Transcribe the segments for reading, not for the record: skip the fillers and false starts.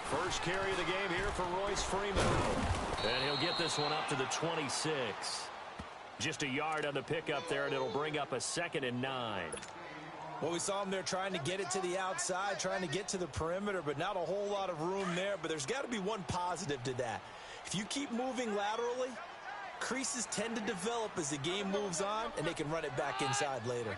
First carry of the game here for Royce Freeman. And he'll get this one up to the 26. Just a yard on the pickup there, and it'll bring up a 2nd and 9. Well, we saw him there trying to get it to the outside, trying to get to the perimeter, but not a whole lot of room there. But there's got to be one positive to that. If you keep moving laterally, creases tend to develop as the game moves on, and they can run it back inside later.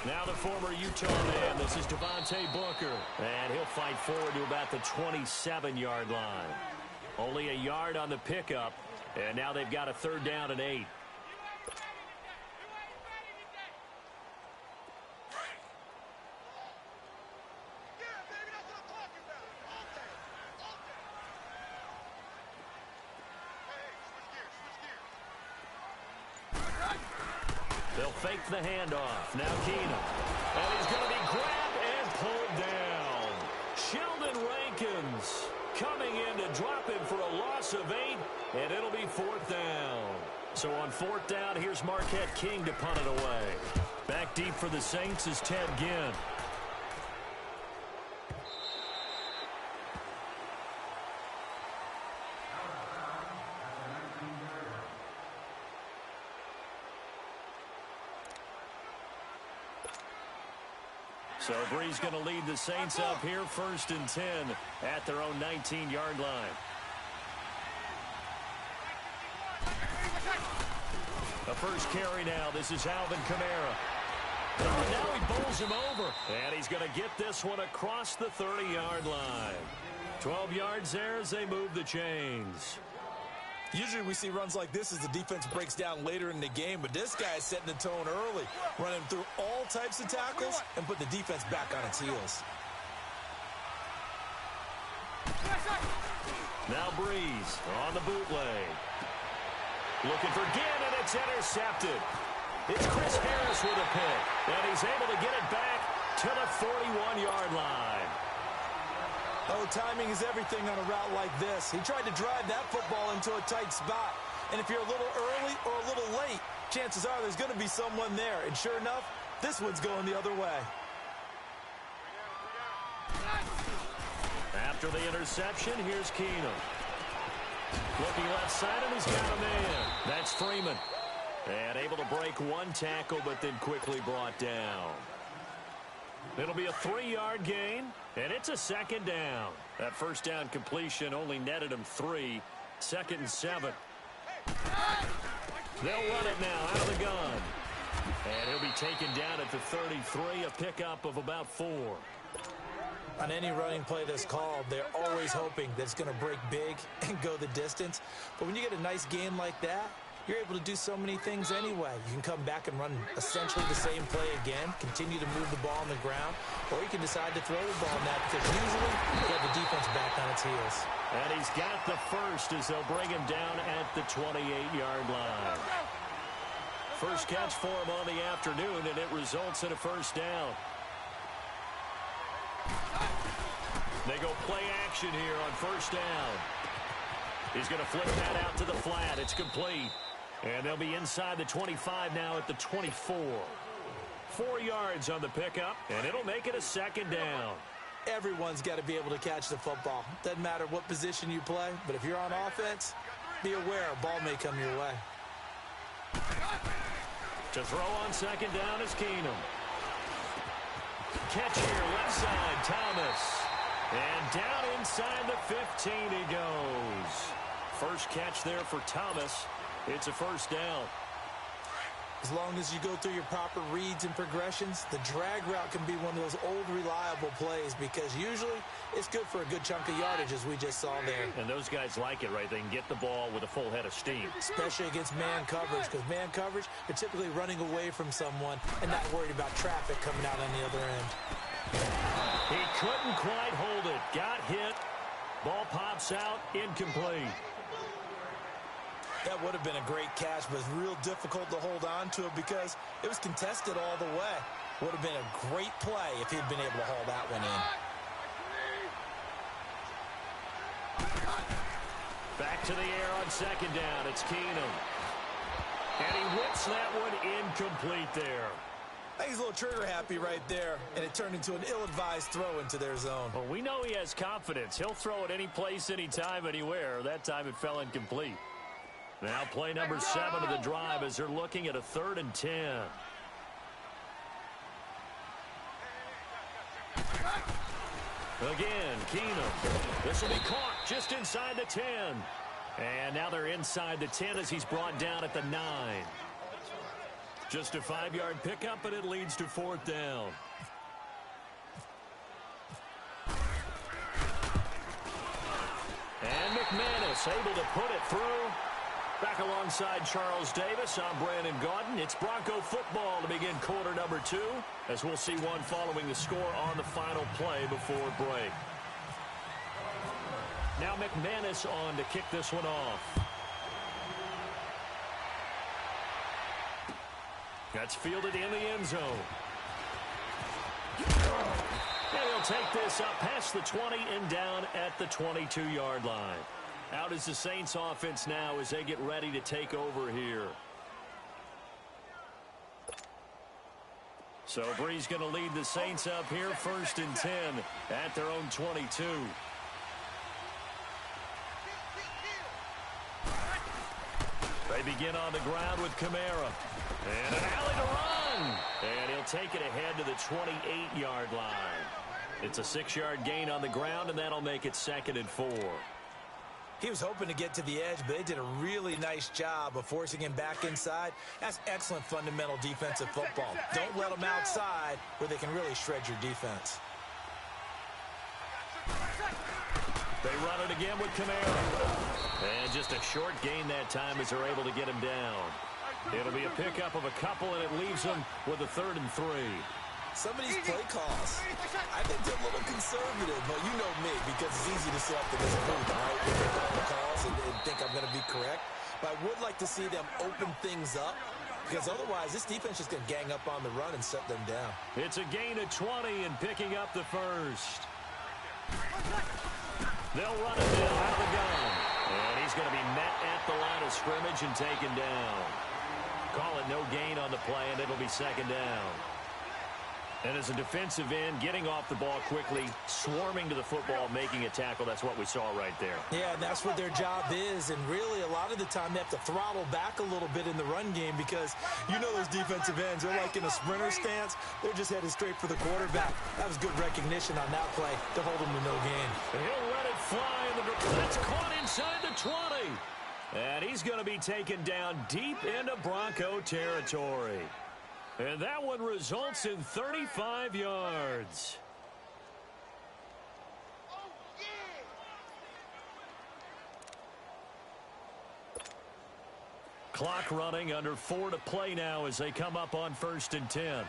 Now the former Utah man, this is Devontae Booker, and he'll fight forward to about the 27-yard line. Only a yard on the pickup, and now they've got a 3rd down and 8. They'll fake the handoff. Now Keenum. And he's going to be grabbed and pulled down. Sheldon Rankins coming in to drop him for a loss of 8, and it'll be 4th down. So on 4th down, here's Marquette King to punt it away. Back deep for the Saints is Ted Ginn. So Bree's going to lead the Saints up here 1st and 10 at their own 19-yard line. The first carry now. This is Alvin Kamara. Oh, now he bowls him over. And he's going to get this one across the 30-yard line. 12 yards there as they move the chains. Usually we see runs like this as the defense breaks down later in the game, but this guy is setting the tone early, running through all types of tackles and put the defense back on its heels. Now Breeze on the bootleg. Looking for Ginn, and it's intercepted. It's Chris Harris with a pick, and he's able to get it back to the 41-yard line. Oh, timing is everything on a route like this. He tried to drive that football into a tight spot. And if you're a little early or a little late, chances are there's going to be someone there. And sure enough, this one's going the other way. After the interception, here's Keenum. Looking left side, and he's got a man. That's Freeman. And able to break one tackle, but then quickly brought down. It'll be a 3-yard gain, and it's a 2nd down. That first down completion only netted him 3. 2nd and 7. They'll run it now out of the gun. And he'll be taken down at the 33, a pickup of about 4. On any running play that's called, they're always hoping that it's going to break big and go the distance. But when you get a nice gain like that, you're able to do so many things anyway. You can come back and run essentially the same play again, continue to move the ball on the ground, or you can decide to throw the ball now because usually you have the defense back on its heels. And he's got the first as they'll bring him down at the 28-yard line. First catch for him on the afternoon, and it results in a 1st down. They go play action here on 1st down. He's going to flip that out to the flat. It's complete. And they'll be inside the 25 now at the 24. 4 yards on the pickup, and it'll make it a 2nd down. Everyone's got to be able to catch the football. Doesn't matter what position you play, but if you're on offense, be aware a ball may come your way. To throw on 2nd down is Keenum. Catch here, left side, Thomas. And down inside the 15 he goes. First catch there for Thomas. It's a 1st down. As long as you go through your proper reads and progressions, the drag route can be one of those old reliable plays because usually it's good for a good chunk of yardage as we just saw there. And those guys like it, right? They can get the ball with a full head of steam. Especially against man coverage because man coverage, they're typically running away from someone and not worried about traffic coming out on the other end. He couldn't quite hold it. Got hit. Ball pops out. Incomplete. That would have been a great catch, but it's real difficult to hold on to it because it was contested all the way. Would have been a great play if he'd been able to haul that one in. Back to the air on 2nd down. It's Keenum. And he whips that one incomplete there. I think he's a little trigger happy right there, and it turned into an ill-advised throw into their zone. Well, we know he has confidence. He'll throw it any place, anytime, anywhere. That time it fell incomplete. Now play number 7 of the drive as they're looking at a 3rd and 10. Again, Keenum. This will be caught just inside the 10. And now they're inside the 10 as he's brought down at the 9. Just a 5-yard pickup, and it leads to 4th down. And McManus able to put it through. Back alongside Charles Davis, I'm Brandon Gaudin. It's Bronco football to begin quarter number 2, as we'll see one following the score on the final play before break. Now McManus on to kick this one off. That's fielded in the end zone. And he'll take this up past the 20 and down at the 22-yard line. Out is the Saints offense now as they get ready to take over here. So Bree's going to lead the Saints up here 1st and 10 at their own 22. They begin on the ground with Kamara. And an alley to run. And he'll take it ahead to the 28-yard line. It's a 6-yard gain on the ground, and that'll make it 2nd and 4. He was hoping to get to the edge, but they did a really nice job of forcing him back inside. That's excellent fundamental defensive football. Don't let them outside where they can really shred your defense. They run it again with Kamara. And just a short gain that time as they're able to get him down. It'll be a pickup of a couple, and it leaves them with a 3rd and 3. Some of these play calls, I think they're a little conservative, but you know me, because it's easy to sit up in this booth, right, with the calls and think I'm going to be correct. But I would like to see them open things up, because otherwise this defense is going to gang up on the run and set them down. It's a gain of 20 and picking up the 1st. They'll run it down out of the gun. And he's going to be met at the line of scrimmage and taken down. Call it no gain on the play, and it'll be 2nd down. And as a defensive end, getting off the ball quickly, swarming to the football, making a tackle, that's what we saw right there. Yeah, and that's what their job is. And really, a lot of the time, they have to throttle back a little bit in the run game because you know those defensive ends, they're like in a sprinter stance. They're just headed straight for the quarterback. That was good recognition on that play to hold them to no gain. And he'll let it fly. That's caught inside the 20. And he's going to be taken down deep into Bronco territory. And that one results in 35 yards. Clock running, under 4 to play now as they come up on 1st and 10.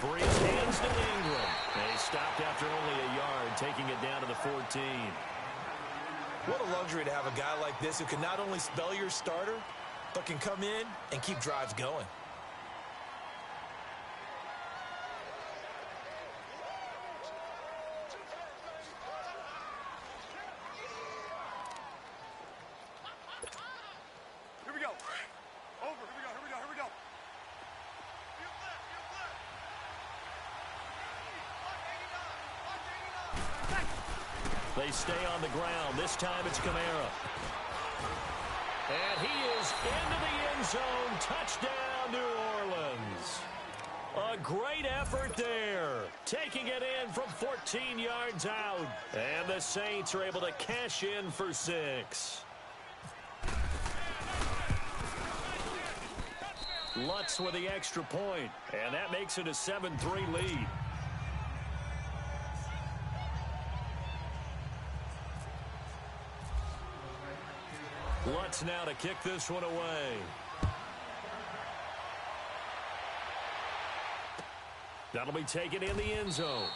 Breeze hands to Ingram. They stopped after only a yard, taking it down to the 14. What a luxury to have a guy like this who can not only spell your starter, but can come in and keep drives going. Here we go. Over. Here we go. They stay on the ground. This time it's Kamara. And he is into the end zone. Touchdown, New Orleans. A great effort there. Taking it in from 14 yards out. And the Saints are able to cash in for 6. Lutz with the extra point. And that makes it a 7-3 lead. Lutz now to kick this one away. That'll be taken in the end zone.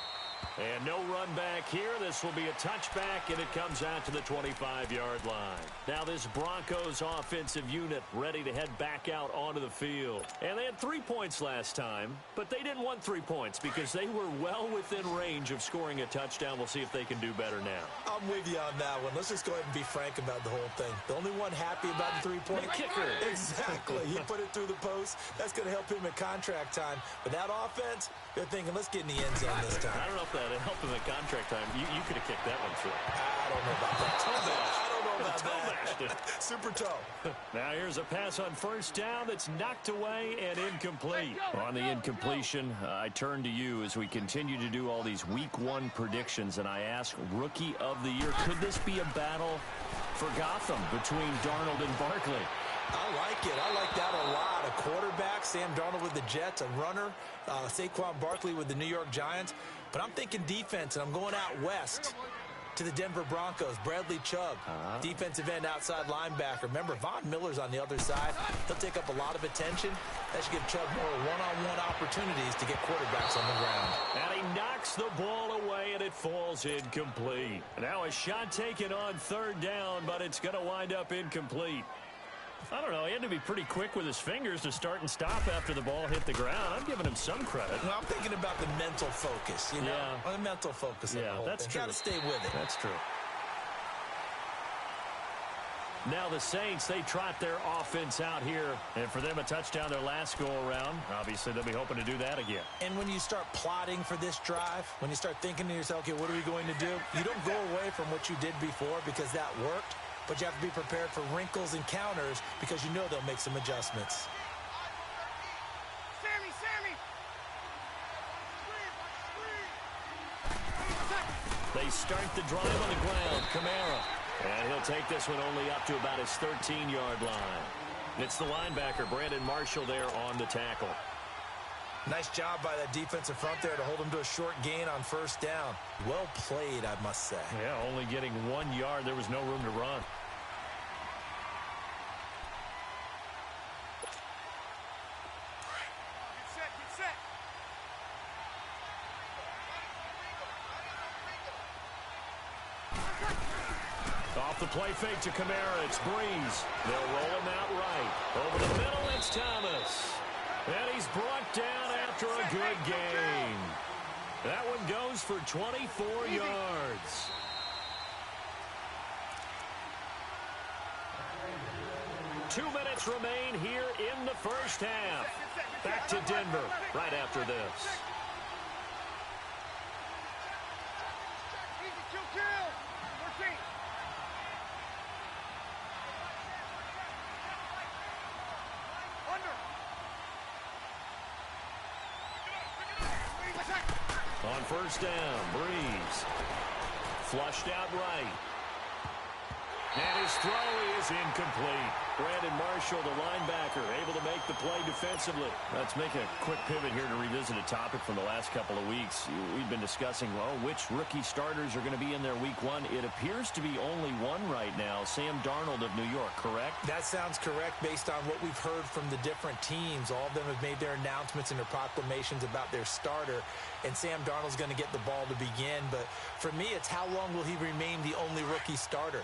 And no run back here. This will be a touchback, and it comes out to the 25-yard line. Now this Broncos offensive unit ready to head back out onto the field. And they had 3 points last time, but they didn't want 3 points because they were well within range of scoring a touchdown. We'll see if they can do better now. I'm with you on that one. Let's just go ahead and be frank about the whole thing. The only one happy about the 3-point kicker. Exactly. He put it through the post. That's going to help him in contract time. But that offense, they're thinking, let's get in the end zone this time. I don't know if that helped him at contract time. You could have kicked that one through. I don't know about that. I don't know about that. Super toe. Now here's a pass on first down that's knocked away and incomplete. On the incompletion, I turn to you as we continue to do all these week 1 predictions, and I ask Rookie of the Year, could this be a battle for Gotham between Darnold and Barkley? I like it. I like that a lot. A quarterback, Sam Darnold with the Jets, a runner, Saquon Barkley with the New York Giants. But I'm thinking defense, and I'm going out west to the Denver Broncos. Bradley Chubb, defensive end, outside linebacker. Remember, Von Miller's on the other side. He'll take up a lot of attention. That should give Chubb more one-on-one opportunities to get quarterbacks on the ground. And he knocks the ball away, and it falls incomplete. Now a shot taken on third down, but it's going to wind up incomplete. I don't know. He had to be pretty quick with his fingers to start and stop after the ball hit the ground. I'm giving him some credit. Well, I'm thinking about the mental focus, you know? Yeah. The mental focus. Yeah, that's true. Got to stay with it. That's true. Now the Saints, they trot their offense out here. And for them, a touchdown their last go-around. Obviously, they'll be hoping to do that again. And when you start plotting for this drive, when you start thinking to yourself, okay, what are we going to do? You don't go away from what you did before because that worked. But you have to be prepared for wrinkles and counters because you know they'll make some adjustments. Sammy! They start the drive on the ground. Kamara. And he'll take this one only up to about his 13-yard line. It's the linebacker, Brandon Marshall, there on the tackle. Nice job by that defensive front there to hold him to a short gain on first down. Well played, I must say. Yeah, only getting 1 yard. There was no room to run. Get set! Off the play fake to Kamara, it's Breeze. They'll roll him out right. Over the middle, it's Thomas. And he's brought down after a good gain. That one goes for 24 yards. Two minutes remain here in the first half. Back to Denver right after this. Easy, kill! 14. On first down, Breeze. Flushed out right. And his throw is incomplete. Brandon Marshall, the linebacker, able to make the play defensively. Let's make a quick pivot here to revisit a topic from the last couple of weeks. We've been discussing, well, which rookie starters are going to be in there week 1. It appears to be only one right now, Sam Darnold of New York, correct? That sounds correct based on what we've heard from the different teams. All of them have made their announcements and their proclamations about their starter, and Sam Darnold's going to get the ball to begin. But for me, it's how long will he remain the only rookie starter?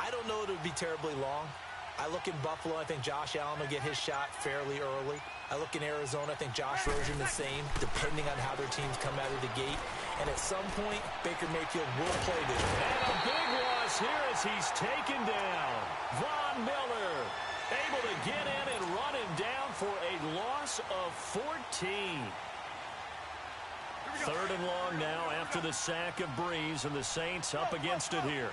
I don't know if it would be terribly long. I look in Buffalo, I think Josh Allen will get his shot fairly early. I look in Arizona, I think Josh Rosen the same, depending on how their teams come out of the gate. And at some point, Baker Mayfield will play this game. And a big loss here as he's taken down. Von Miller able to get in and run him down for a loss of 14. Third and long now after the sack of Breeze, and the Saints up against it here.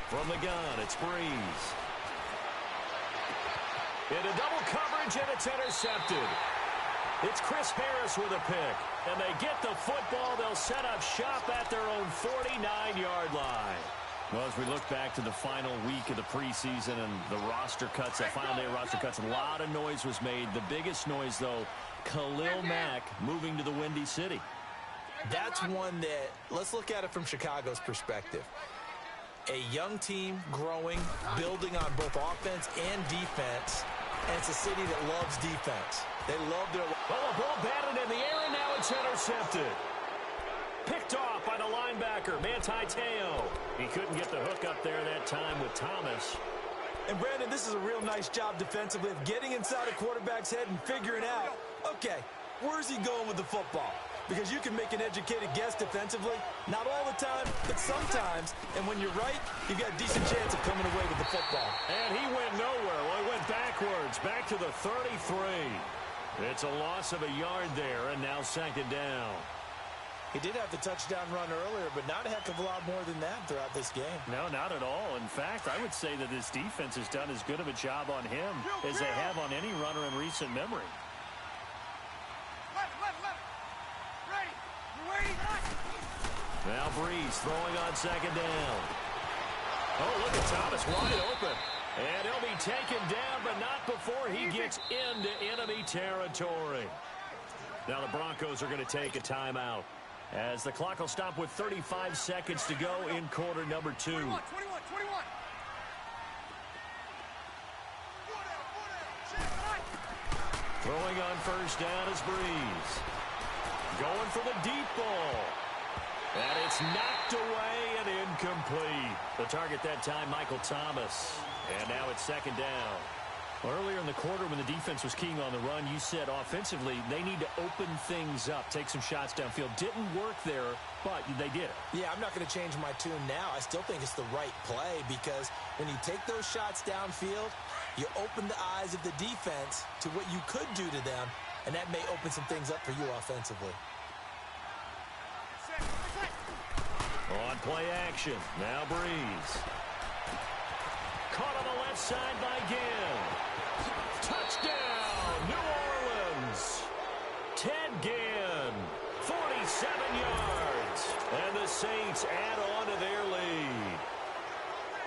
From the gun, it's Breeze. Into double coverage, and it's intercepted. It's Chris Harris with a pick. And they get the football. They'll set up shop at their own 49-yard line. Well, as we look back to the final week of the preseason and the roster cuts, the final day roster cuts, a lot of noise was made. The biggest noise, though, Khalil Mack moving to the Windy City. That's one that, let's look at it from Chicago's perspective. A young team growing, building on both offense and defense, and it's a city that loves defense. They love their... Well, the ball batted in the air, and now it's intercepted. Picked off by the linebacker, Manti Te'o. He couldn't get the hook up there that time with Thomas. And, Brandon, this is a real nice job defensively of getting inside a quarterback's head and figuring out, okay, where's he going with the football? Because you can make an educated guess defensively. Not all the time, but sometimes. And when you're right, you've got a decent chance of coming away with the football. And he went nowhere. Well, he went backwards, back to the 33. It's a loss of a yard there, and now second down. He did have the touchdown run earlier, but not a heck of a lot more than that throughout this game. No, not at all. In fact, I would say that this defense has done as good of a job on him as they have on any runner in recent memory. Now Breeze throwing on second down. Oh, look at Thomas wide open. And he'll be taken down, but not before he gets into enemy territory. Now the Broncos are going to take a timeout, as the clock will stop with 35 seconds to go in quarter number 2. 21. Throwing on first down is Breeze. Going for the deep ball. And it's knocked away and incomplete. The target that time, Michael Thomas. And now it's second down. Earlier in the quarter when the defense was keying on the run, you said offensively they need to open things up, take some shots downfield. Didn't work there, but they did it. Yeah, I'm not going to change my tune now. I still think it's the right play because when you take those shots downfield, you open the eyes of the defense to what you could do to them, and that may open some things up for you offensively. On play action, now Breeze. Caught on the left side by Ginn. Touchdown, New Orleans. Ted Ginn, 47 yards. And the Saints add on to their lead.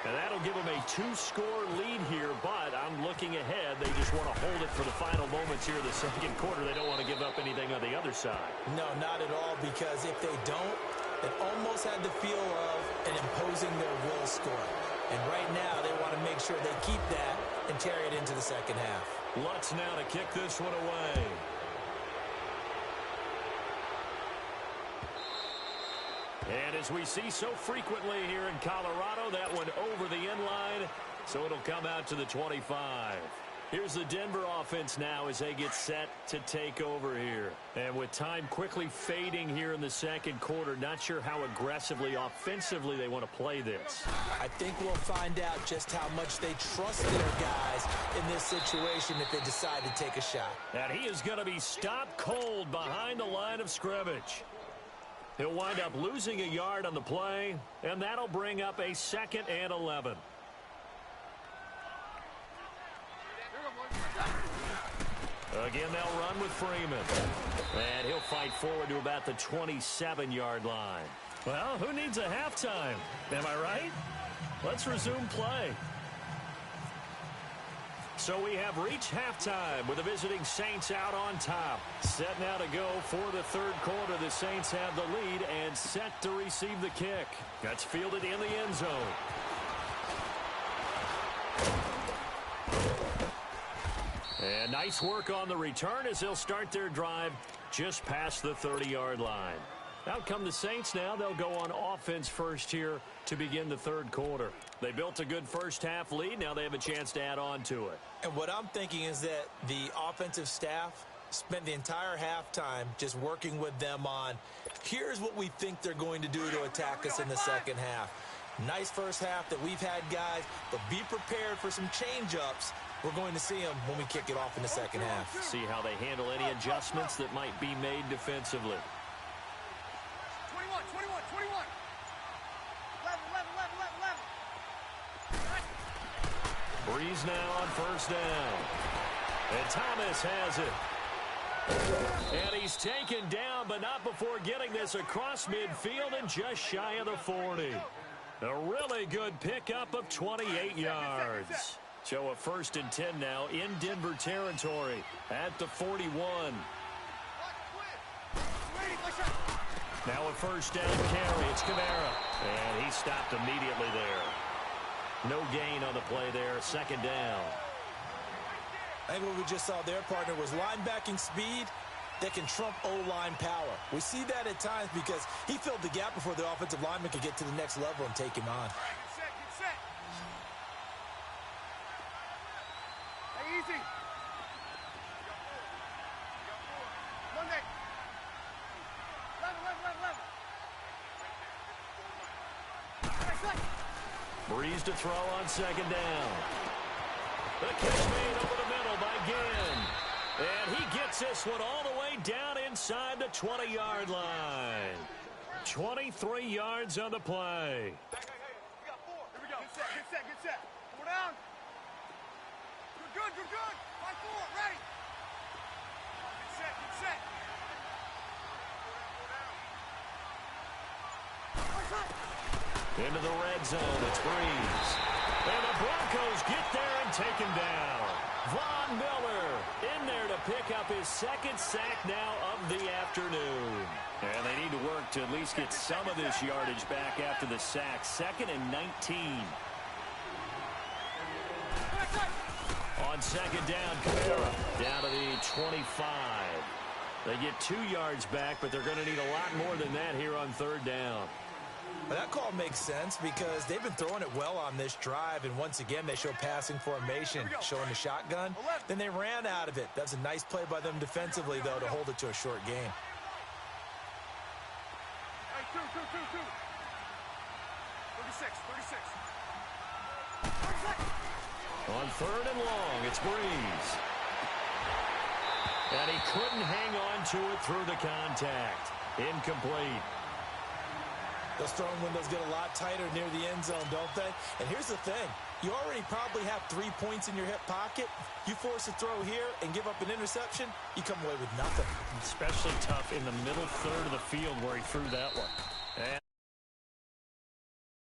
And that'll give them a 2-score lead here, but I'm looking ahead. They just want to hold it for the final moments here of the second quarter. They don't want to give up anything on the other side. No, not at all, because if they don't, it almost had the feel of an imposing their will score. And right now, they want to make sure they keep that and carry it into the second half. Lutz now to kick this one away. And as we see so frequently here in Colorado, that one over the end line, so it'll come out to the 25. Here's the Denver offense now as they get set to take over here. And with time quickly fading here in the second quarter, not sure how aggressively, offensively they want to play this. I think we'll find out just how much they trust their guys in this situation if they decide to take a shot. And he is going to be stopped cold behind the line of scrimmage. He'll wind up losing a yard on the play, and that'll bring up a 2nd and 11. Again, they'll run with Freeman. And he'll fight forward to about the 27-yard line. Well, who needs a halftime? Am I right? Let's resume play. So we have reached halftime with the visiting Saints out on top. Set now to go for the third quarter. The Saints have the lead and set to receive the kick. That's fielded in the end zone. And nice work on the return as they'll start their drive just past the 30-yard line. Out come the Saints now. They'll go on offense first here to begin the third quarter. They built a good first-half lead. Now they have a chance to add on to it. And what I'm thinking is that the offensive staff spent the entire halftime just working with them on, here's what we think they're going to do to attack us in the second half. Nice first half that we've had, guys, but be prepared for some change-ups. We're going to see them when we kick it off in the second half. See how they handle any adjustments that might be made defensively. 21. 11. Breeze now on first down. And Thomas has it. And he's taken down, but not before getting this across midfield and just shy of the 40. A really good pickup of 28 yards. So a 1st and 10 now in Denver territory at the 41. Now a first down carry. It's Kamara. And he stopped immediately there. No gain on the play there. Second down. I think what we just saw their partner was linebacking speed that can trump O-line power. We see that at times because he filled the gap before the offensive lineman could get to the next level and take him on. Get set, get set. Hey, easy. Monday. Level. Breeze to throw on second down. The catch made over the middle by Ginn. And he gets this one all the way down inside the 20-yard line. 23 yards on the play. Hey, we got 4. Here we go. Get set. 4 down. You're good. Line 4, ready. Get set. Into the red zone, it's Breeze. And the Broncos get there and take him down. Von Miller in there to pick up his second sack now of the afternoon. And they need to work to at least get some of this yardage back after the sack. 2nd and 19. On second down, Kamara down to the 25. They get 2 yards back, but they're going to need a lot more than that here on third down. Well, that call makes sense because they've been throwing it well on this drive, and once again they show passing formation, showing the shotgun. Then they ran out of it. That's a nice play by them defensively, though, to hold it to a short game. Hey, 2. 36. On third and long, it's Breeze. And he couldn't hang on to it through the contact. Incomplete. Those throwing windows get a lot tighter near the end zone, don't they? And here's the thing. You already probably have 3 points in your hip pocket. You force a throw here and give up an interception, you come away with nothing. Especially tough in the middle third of the field where he threw that one.